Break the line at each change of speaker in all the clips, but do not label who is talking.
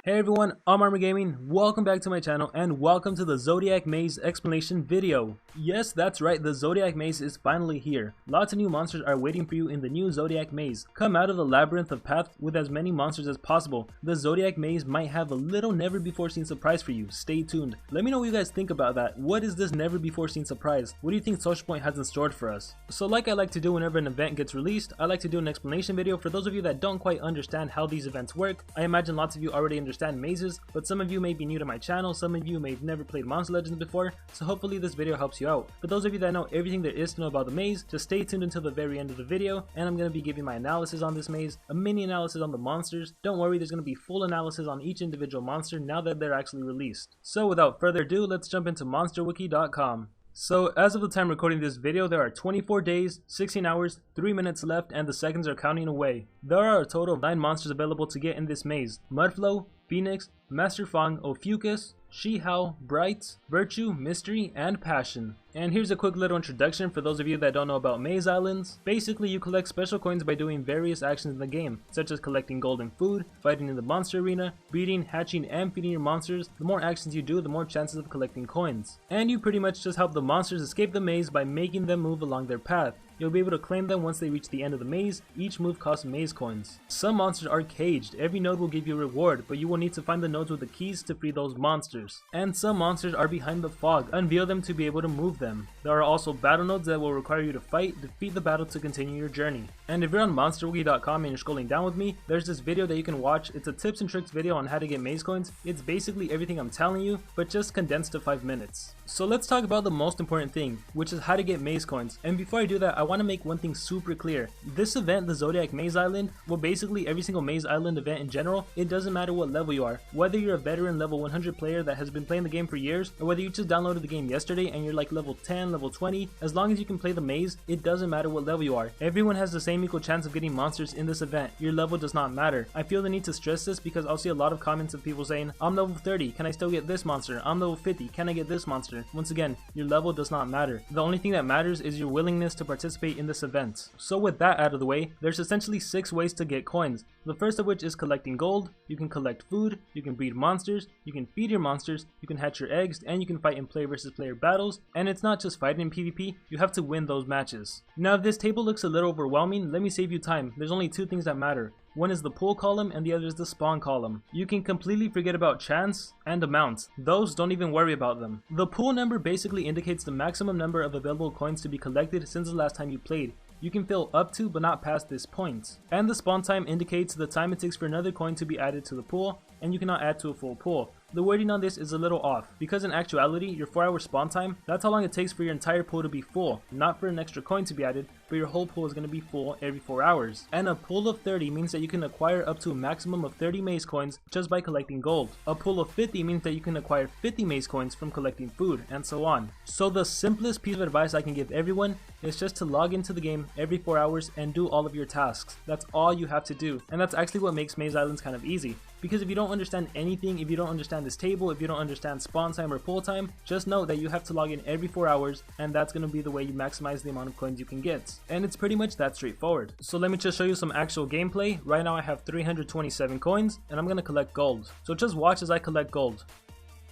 Hey everyone, I'm ArmorGaming, welcome back to my channel and welcome to the Zodiac Maze explanation video. Yes, that's right, the Zodiac Maze is finally here. Lots of new monsters are waiting for you in the new Zodiac Maze. Come out of the labyrinth of paths with as many monsters as possible. The Zodiac Maze might have a little never before seen surprise for you, stay tuned. Let me know what you guys think about that. What is this never before seen surprise? What do you think Social Point has in store for us? So like I like to do whenever an event gets released, I like to do an explanation video for those of you that don't quite understand how these events work. I imagine lots of you already understand mazes, but some of you may be new to my channel, some of you may have never played Monster Legends before, so hopefully this video helps you out. For those of you that know everything there is to know about the maze, just stay tuned until the very end of the video, and I'm going to be giving my analysis on this maze, a mini analysis on the monsters. Don't worry, there's going to be full analysis on each individual monster now that they're actually released. So without further ado, let's jump into Monster-Wiki.com. So as of the time recording this video, there are 24 days, 16 hours, 3 minutes left, and the seconds are counting away. There are a total of 9 monsters available to get in this maze: Mudflow, Phoenix, Master Fong, Ophiuchus, She-How, Bright, Virtue, Mystery, and Passion. And here's a quick little introduction for those of you that don't know about Maze Islands. Basically, you collect special coins by doing various actions in the game, such as collecting gold and food, fighting in the monster arena, breeding, hatching, and feeding your monsters. The more actions you do, the more chances of collecting coins. And you pretty much just help the monsters escape the maze by making them move along their path. You'll be able to claim them once they reach the end of the maze. Each move costs maze coins. Some monsters are caged. Every node will give you a reward, but you will need to find the nodes with the keys to free those monsters. And some monsters are behind the fog. Unveil them to be able to move them. There are also battle nodes that will require you to fight, defeat the battle to continue your journey. And if you're on Monster-Wiki.com and you're scrolling down with me, there's this video that you can watch. It's a tips and tricks video on how to get maze coins. It's basically everything I'm telling you, but just condensed to 5 minutes. So let's talk about the most important thing, which is how to get maze coins. And before I do that, I want to make one thing super clear. This event, the Zodiac Maze Island, well, basically every single Maze Island event in general, it doesn't matter what level you are. Whether you're a veteran level 100 player that has been playing the game for years, or whether you just downloaded the game yesterday and you're like level 10, level 20, as long as you can play the maze, it doesn't matter what level you are. Everyone has the same equal chance of getting monsters in this event. Your level does not matter. I feel the need to stress this because I'll see a lot of comments of people saying, I'm level 30, can I still get this monster? I'm level 50, can I get this monster? Once again, your level does not matter. The only thing that matters is your willingness to participate in this event. So with that out of the way, there's essentially 6 ways to get coins. The first of which is collecting gold. You can collect food, you can breed monsters, you can feed your monsters, you can hatch your eggs, and you can fight in player versus player battles. And it's not just fighting in PvP, you have to win those matches. Now if this table looks a little overwhelming, let me save you time. There's only 2 things that matter. One is the pull column and the other is the spawn column. You can completely forget about chance and amount. Those, don't even worry about them. The pull number basically indicates the maximum number of available coins to be collected since the last time you played. You can fill up to but not past this point. And the spawn time indicates the time it takes for another coin to be added to the pool, and you cannot add to a full pool. The wording on this is a little off, because in actuality, your 4-hour spawn time, that's how long it takes for your entire pool to be full, not for an extra coin to be added, but your whole pool is going to be full every 4 hours. And a pool of 30 means that you can acquire up to a maximum of 30 maze coins just by collecting gold. A pool of 50 means that you can acquire 50 maze coins from collecting food, and so on. So the simplest piece of advice I can give everyone is just to log into the game every 4 hours and do all of your tasks. That's all you have to do, and that's actually what makes Maze Islands kind of easy. Because if you don't understand anything, if you don't understand this table, if you don't understand spawn time or pull time, just know that you have to log in every 4 hours, and that's going to be the way you maximize the amount of coins you can get. And it's pretty much that straightforward. So let me just show you some actual gameplay. Right now I have 327 coins, and I'm going to collect gold. So just watch as I collect gold.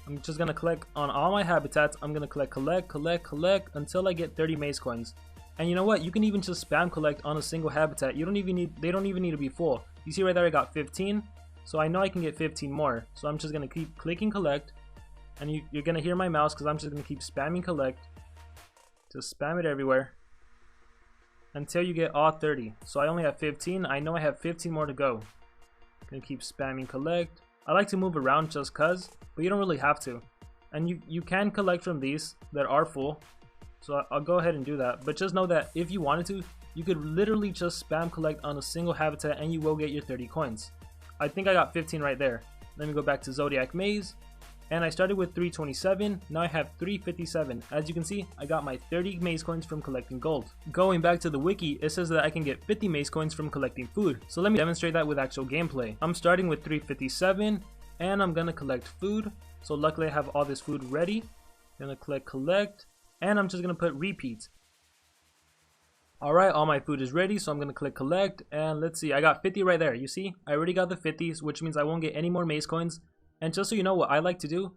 I'm just going to collect on all my habitats. I'm going to collect until I get 30 maze coins. And you know what? You can even just spam collect on a single habitat. They don't even need to be full. You see right there I got 15. So I know I can get 15 more. So I'm just going to keep clicking collect. And you're going to hear my mouse because I'm just going to keep spamming collect. Just spam it everywhere. Until you get all 30. So I only have 15. I know I have 15 more to go. Going to keep spamming collect. I like to move around just cuz, but you don't really have to. And you can collect from these that are full. So I'll go ahead and do that. But just know that if you wanted to, you could literally just spam collect on a single habitat and you will get your 30 coins. I think I got 15 right there. Let me go back to Zodiac Maze. And I started with 327, now I have 357. As you can see, I got my 30 maze coins from collecting gold. Going back to the wiki, it says that I can get 50 maze coins from collecting food. So let me demonstrate that with actual gameplay. I'm starting with 357, and I'm gonna collect food. So luckily I have all this food ready. Gonna click collect, and I'm just gonna put repeat. Alright, all my food is ready, so I'm going to click collect, and let's see, I got 50 right there. You see, I already got the 50s, which means I won't get any more maze coins. And just so you know what I like to do,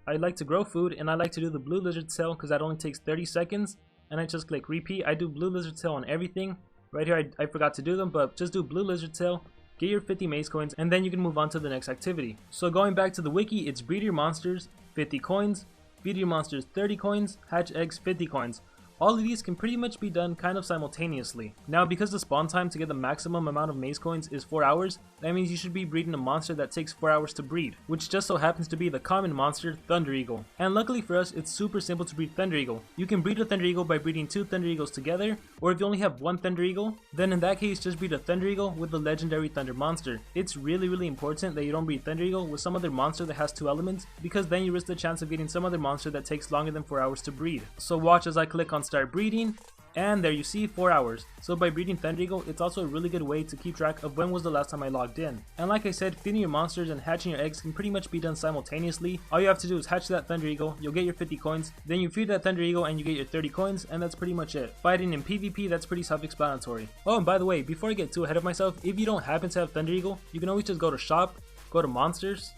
I like to grow food, and I like to do the blue lizard tail because that only takes 30 seconds. And I just click repeat. I do blue lizard tail on everything. Right here, I forgot to do them, but just do blue lizard tail, get your 50 maze coins, and then you can move on to the next activity. So going back to the wiki, it's breed your monsters, 50 coins, feed your monsters 30 coins, hatch eggs 50 coins. All of these can pretty much be done kind of simultaneously. Now because the spawn time to get the maximum amount of maze coins is 4 hours, that means you should be breeding a monster that takes 4 hours to breed, which just so happens to be the common monster, Thunder Eagle. And luckily for us, it's super simple to breed Thunder Eagle. You can breed a Thunder Eagle by breeding 2 Thunder Eagles together, or if you only have 1 Thunder Eagle, then in that case just breed a Thunder Eagle with the legendary Thunder monster. It's really important that you don't breed Thunder Eagle with some other monster that has 2 elements, because then you risk the chance of getting some other monster that takes longer than 4 hours to breed. So watch as I click on start breeding, and there you see 4 hours. So by breeding Thunder Eagle, it's also a really good way to keep track of when was the last time I logged in. And like I said, feeding your monsters and hatching your eggs can pretty much be done simultaneously. All you have to do is hatch that Thunder Eagle, you'll get your 50 coins, then you feed that Thunder Eagle and you get your 30 coins, and that's pretty much it. Fighting in PvP, that's pretty self-explanatory. Oh, and by the way, before I get too ahead of myself, if you don't happen to have Thunder Eagle, you can always just go to shop, go to monsters,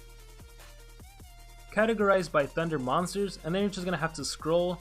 categorize by Thunder monsters, and then you're just gonna have to scroll.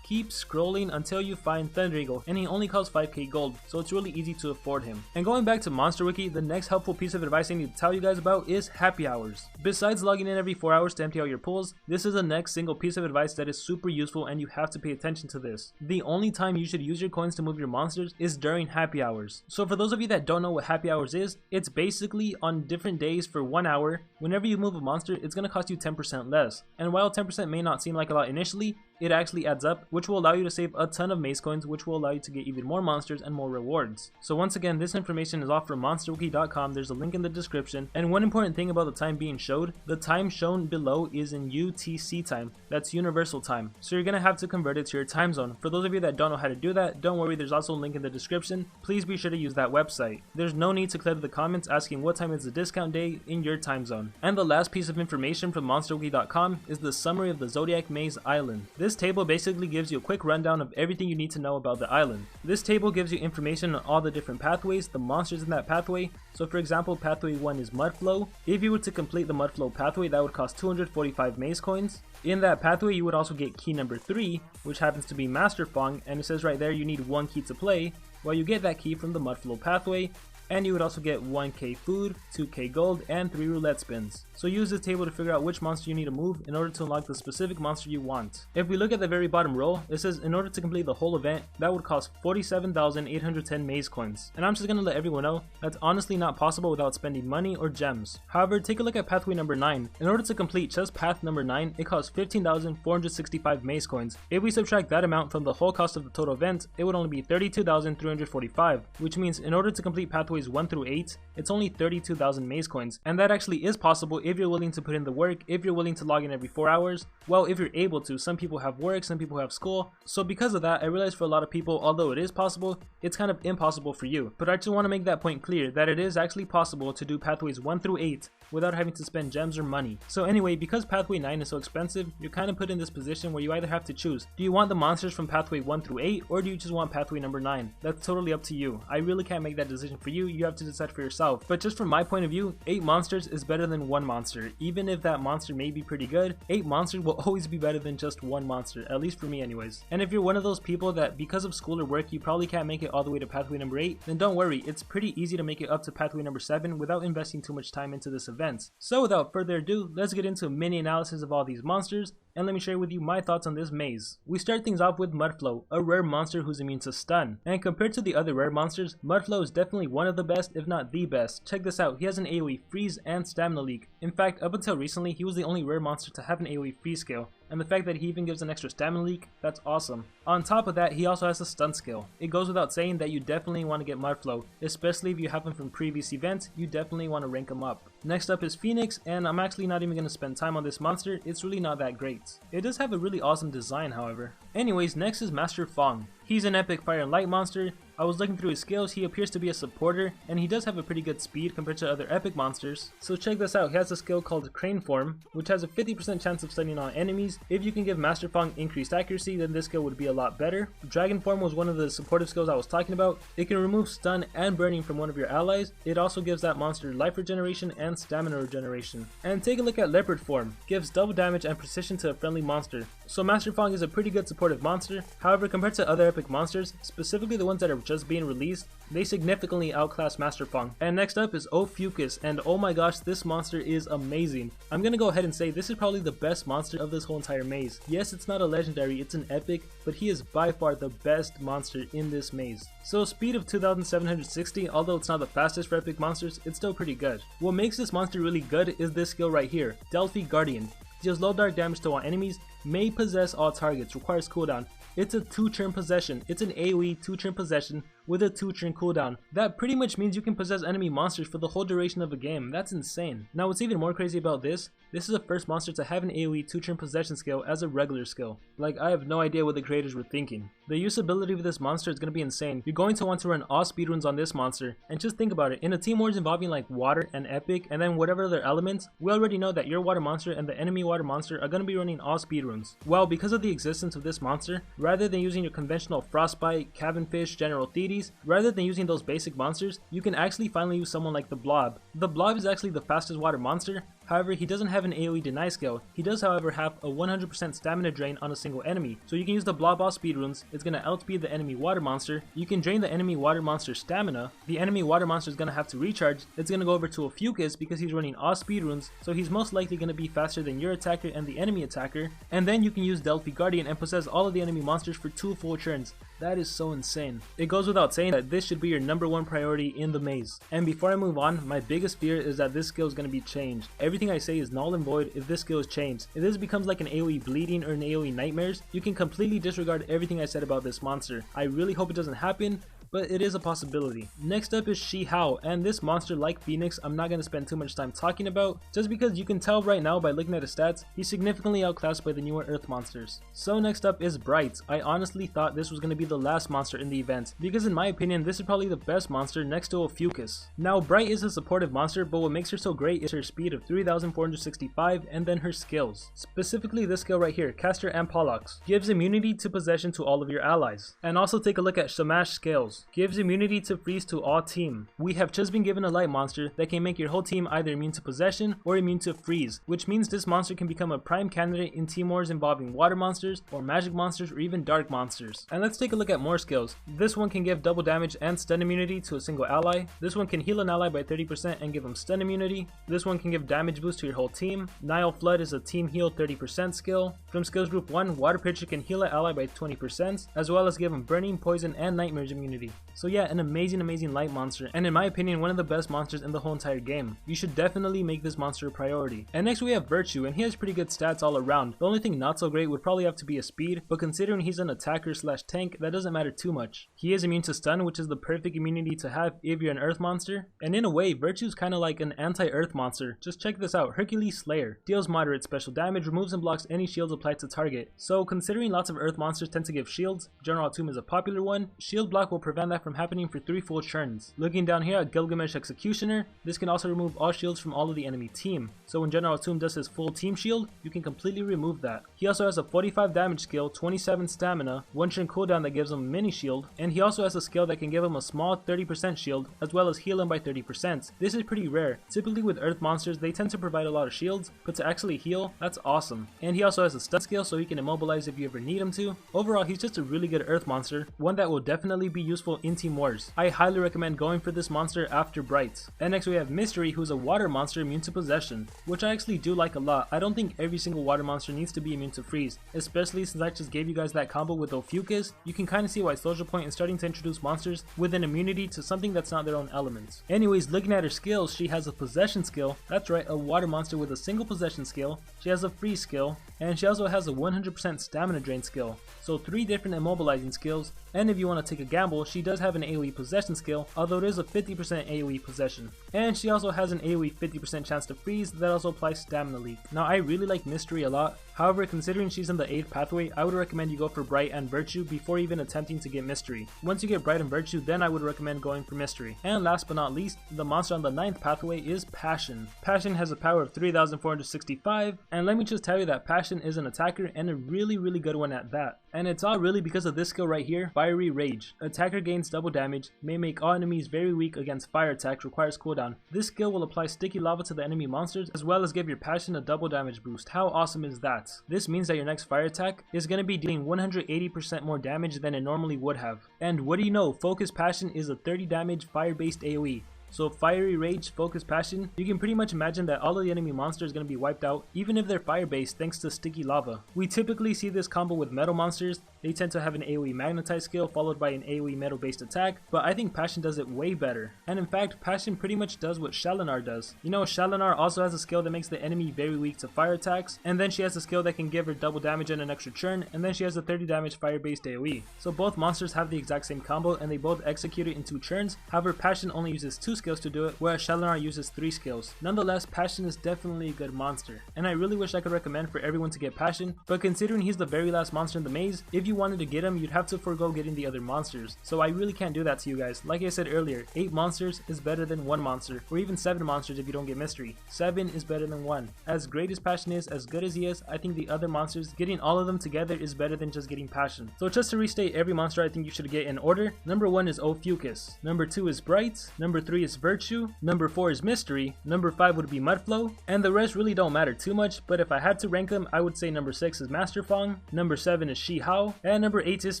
Keep scrolling until you find Thunder Eagle, and he only costs 5k gold, so it's really easy to afford him. And going back to Monster-Wiki, the next helpful piece of advice I need to tell you guys about is happy hours. Besides logging in every 4 hours to empty out your pools, this is the next single piece of advice that is super useful and you have to pay attention to this. The only time you should use your coins to move your monsters is during happy hours. So for those of you that don't know what happy hours is, it's basically on different days for 1 hour, whenever you move a monster, it's going to cost you 10% less. And while 10% may not seem like a lot initially, it actually adds up, which will allow you to save a ton of maze coins, which will allow you to get even more monsters and more rewards. So once again, this information is off from monsterwiki.com, there's a link in the description. And one important thing about the time being showed, the time shown below is in UTC time, that's universal time. So you're going to have to convert it to your time zone. For those of you that don't know how to do that, don't worry, there's also a link in the description. Please be sure to use that website. There's no need to clutter the comments asking what time is the discount day in your time zone. And the last piece of information from monsterwiki.com is the summary of the Zodiac Maze Island. This table basically gives you a quick rundown of everything you need to know about the island. This table gives you information on all the different pathways, the monsters in that pathway. So for example, pathway 1 is Mudflow. If you were to complete the Mudflow pathway, that would cost 245 maze coins. In that pathway, you would also get key number 3, which happens to be Master Fong, and it says right there you need 1 key to play. Well, you get that key from the Mudflow pathway, and you would also get 1k food, 2k gold, and 3 roulette spins. So use this table to figure out which monster you need to move in order to unlock the specific monster you want. If we look at the very bottom row, it says in order to complete the whole event, that would cost 47,810 maze coins. And I'm just gonna let everyone know, that's honestly not possible without spending money or gems. However, take a look at pathway number 9. In order to complete just path number 9, it costs 15,465 maze coins. If we subtract that amount from the whole cost of the total event, it would only be 32,345, which means in order to complete pathways 1 through 8, it's only 32,000 maze coins. And that actually is possible if you're willing to put in the work, if you're willing to log in every 4 hours. Well, if you're able to. Some people have work, some people have school. So because of that, I realize for a lot of people, although it is possible, it's kind of impossible for you. But I just want to make that point clear that it is actually possible to do pathways 1 through 8 without having to spend gems or money. So anyway, because pathway 9 is so expensive, you're kind of put in this position where you either have to choose. Do you want the monsters from pathway 1 through 8, or do you just want pathway number 9? That's totally up to you. I really can't make that decision for you. You have to decide for yourself. But just from my point of view, 8 monsters is better than 1 monster. Even if that monster may be pretty good, 8 monsters will always be better than just 1 monster, at least for me anyways. And if you're one of those people that because of school or work you probably can't make it all the way to pathway number 8, then don't worry, it's pretty easy to make it up to pathway number 7 without investing too much time into this event. So without further ado, let's get into a mini analysis of all these monsters, and let me share with you my thoughts on this maze. We start things off with Mudflow, a rare monster who's immune to stun. And compared to the other rare monsters, Mudflow is definitely one of the best, if not the best. Check this out, he has an AoE freeze and stamina leak. In fact, up until recently, he was the only rare monster to have an AoE freeze skill. And the fact that he even gives an extra stamina leak, that's awesome. On top of that, he also has a stun skill. It goes without saying that you definitely want to get Mudflow, especially if you have him from previous events, you definitely want to rank him up. Next up is Phoenix, and I'm actually not even going to spend time on this monster, it's really not that great. It does have a really awesome design however. Anyways, next is Master Fong. He's an epic fire and light monster. I was looking through his skills, he appears to be a supporter, and he does have a pretty good speed compared to other epic monsters. So check this out, he has a skill called Crane Form, which has a 50% chance of stunning on enemies. If you can give Master Fong increased accuracy, then this skill would be a lot better. Dragon Form was one of the supportive skills I was talking about. It can remove stun and burning from one of your allies. It also gives that monster life regeneration and stamina regeneration. And take a look at Leopard Form, gives double damage and precision to a friendly monster. So Master Fong is a pretty good supportive monster. However, compared to other epic monsters, specifically the ones that are just being released, they significantly outclass Master Fong. And next up is Ophiuchus, and oh my gosh, this monster is amazing. I'm gonna go ahead and say this is probably the best monster of this whole entire maze. Yes, it's not a legendary, it's an epic, but he is by far the best monster in this maze. So speed of 2760, although it's not the fastest for epic monsters, it's still pretty good. What makes this monster really good is this skill right here, Delphi Guardian. Deals low dark damage to all enemies, may possess all targets, requires cooldown. It's a 2-turn possession. It's an AoE 2-turn possession with a 2-turn cooldown. That pretty much means you can possess enemy monsters for the whole duration of a game. That's insane. Now what's even more crazy about this is the first monster to have an AoE 2-turn possession skill as a regular skill. Like, I have no idea what the creators were thinking. The usability of this monster is going to be insane. You're going to want to run all speedruns on this monster, and just think about it, in a team wars involving like water and epic and then whatever other elements, we already know that your water monster and the enemy water monster are going to be running all speedruns. Well, because of the existence of this monster, rather than using your conventional Frostbite, Cabinfish, General Thetis, rather than using those basic monsters, you can actually finally use someone like the Blob. The Blob is actually the fastest water monster. However, he doesn't have an AoE deny skill. He does, however, have a 100% stamina drain on a single enemy. So you can use the Blob all speedruns. It's going to outspeed the enemy water monster. You can drain the enemy water monster's stamina. The enemy water monster is going to have to recharge. It's going to go over to Ophiuchus because he's running all speedruns. So he's most likely going to be faster than your attacker and the enemy attacker. And then you can use Delphi Guardian and possess all of the enemy monsters for 2 full turns. That is so insane. It goes without saying that this should be your #1 priority in the maze. And before I move on, my biggest fear is that this skill is going to be changed. Everything I say is null and void if this skill is changed. If this becomes like an AoE Bleeding or an AoE Nightmares, you can completely disregard everything I said about this monster. I really hope it doesn't happen, but it is a possibility. Next up is Shi Hao, and this monster, like Phoenix, I'm not going to spend too much time talking about, just because you can tell right now by looking at his stats, he's significantly outclassed by the newer Earth monsters. So next up is Bright. I honestly thought this was going to be the last monster in the event, because in my opinion, this is probably the best monster next to Ophiuchus. Now, Bright is a supportive monster, but what makes her so great is her speed of 3465 and then her skills. Specifically this skill right here, Caster and Pollux, gives immunity to possession to all of your allies. And also take a look at Shamash skills. Gives immunity to freeze to all team. We have just been given a light monster that can make your whole team either immune to possession or immune to freeze, which means this monster can become a prime candidate in team wars involving water monsters or magic monsters or even dark monsters. And let's take a look at more skills. This one can give double damage and stun immunity to a single ally. This one can heal an ally by 30% and give them stun immunity. This one can give damage boost to your whole team. Nile Flood is a team heal 30% skill. From skills group 1, Water Pitcher can heal an ally by 20%, as well as give them burning, poison, and nightmares immunity. So yeah, an amazing light monster, and in my opinion, one of the best monsters in the whole entire game. You should definitely make this monster a priority. And next we have Virtue, and he has pretty good stats all around. The only thing not so great would probably have to be his speed, but considering he's an attacker slash tank, that doesn't matter too much. He is immune to stun, which is the perfect immunity to have if you're an earth monster. And in a way, Virtue's kinda like an anti-earth monster. Just check this out, Hercules Slayer. Deals moderate special damage, removes and blocks any shields applied to target. So considering lots of earth monsters tend to give shields, General Tomb is a popular one, shield block will prevent that from happening for 3 full turns. Looking down here at Gilgamesh Executioner, this can also remove all shields from all of the enemy team. So when General Tomb does his full team shield, you can completely remove that. He also has a 45 damage skill, 27 stamina, 1 turn cooldown that gives him a mini shield, and he also has a skill that can give him a small 30% shield, as well as heal him by 30%. This is pretty rare. Typically with earth monsters, they tend to provide a lot of shields, but to actually heal, that's awesome. And he also has a stun skill so he can immobilize if you ever need him to. Overall, he's just a really good earth monster, one that will definitely be useful in Team Wars. I highly recommend going for this monster after Bright. And next we have Mystery, who's a water monster immune to possession, which I actually do like a lot. I don't think every single water monster needs to be immune to freeze, especially since I just gave you guys that combo with Ophiuchus. You can kind of see why Social Point is starting to introduce monsters with an immunity to something that's not their own element. Anyways, looking at her skills, she has a possession skill. That's right, a water monster with a single possession skill. She has a freeze skill, and she also has a 100% stamina drain skill, so 3 different immobilizing skills, and if you want to take a gamble, she does have an AoE possession skill, although it is a 50% AoE possession, and she also has an AoE 50% chance to freeze that also applies stamina leak. Now I really like Mystery a lot, however considering she's in the 8th pathway, I would recommend you go for Bright and Virtue before even attempting to get Mystery. Once you get Bright and Virtue, then I would recommend going for Mystery. And last but not least, the monster on the 9th pathway is Passion. Passion has a power of 3465, and let me just tell you that Passion is an attacker and a really good one at that. And it's all really because of this skill right here, Fiery Rage. Attacker gains double damage, may make all enemies very weak against fire attacks, requires cooldown. This skill will apply sticky lava to the enemy monsters as well as give your Passion a double damage boost. How awesome is that? This means that your next fire attack is going to be dealing 180% more damage than it normally would have. And what do you know, Focus Passion is a 30 damage fire based AoE. So Fiery Rage, Focus Passion, you can pretty much imagine that all of the enemy monsters are going to be wiped out, even if they're fire based thanks to sticky lava. We typically see this combo with metal monsters. They tend to have an AoE magnetize skill followed by an AoE metal based attack, but I think Passion does it way better. And in fact, Passion pretty much does what Shalinar does. You know, Shalinar also has a skill that makes the enemy very weak to fire attacks, and then she has a skill that can give her double damage and an extra churn, and then she has a 30 damage fire based AoE. So both monsters have the exact same combo and they both execute it in 2 churns. However, Passion only uses 2 skills to do it, whereas Shalinar uses 3 skills. Nonetheless, Passion is definitely a good monster, and I really wish I could recommend for everyone to get Passion, but considering he's the very last monster in the maze, if you wanted to get him, you'd have to forego getting the other monsters. So I really can't do that to you guys. Like I said earlier, 8 monsters is better than 1 monster, or even 7 monsters if you don't get Mystery. 7 is better than 1. As great as Passion is, as good as he is, I think the other monsters, getting all of them together is better than just getting Passion. So just to restate every monster I think you should get in order, number 1 is Ophiuchus, number 2 is Bright, number 3 is Virtue, number 4 is Mystery, number 5 would be Mudflow, and the rest really don't matter too much, but if I had to rank them, I would say number 6 is Master Fong, number 7 is Shi Hao, and number 8 is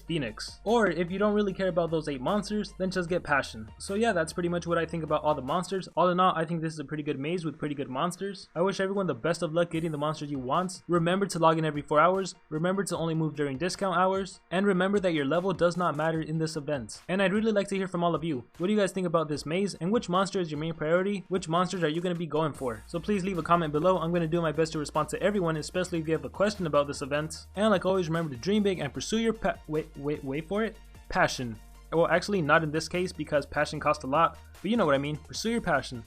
Phoenix. Or if you don't really care about those 8 monsters, then just get Passion. So yeah, that's pretty much what I think about all the monsters. All in all, I think this is a pretty good maze with pretty good monsters. I wish everyone the best of luck getting the monsters you want. Remember to log in every 4 hours, remember to only move during discount hours, and remember that your level does not matter in this event. And I'd really like to hear from all of you. What do you guys think about this maze, and which monster is your main priority? Which monsters are you going to be going for? So please leave a comment below. I'm going to do my best to respond to everyone, especially if you have a question about this event. And like always, remember to dream big and pursue your wait for it, passion. Well, actually not in this case because passion costs a lot, but you know what I mean. Pursue your passion.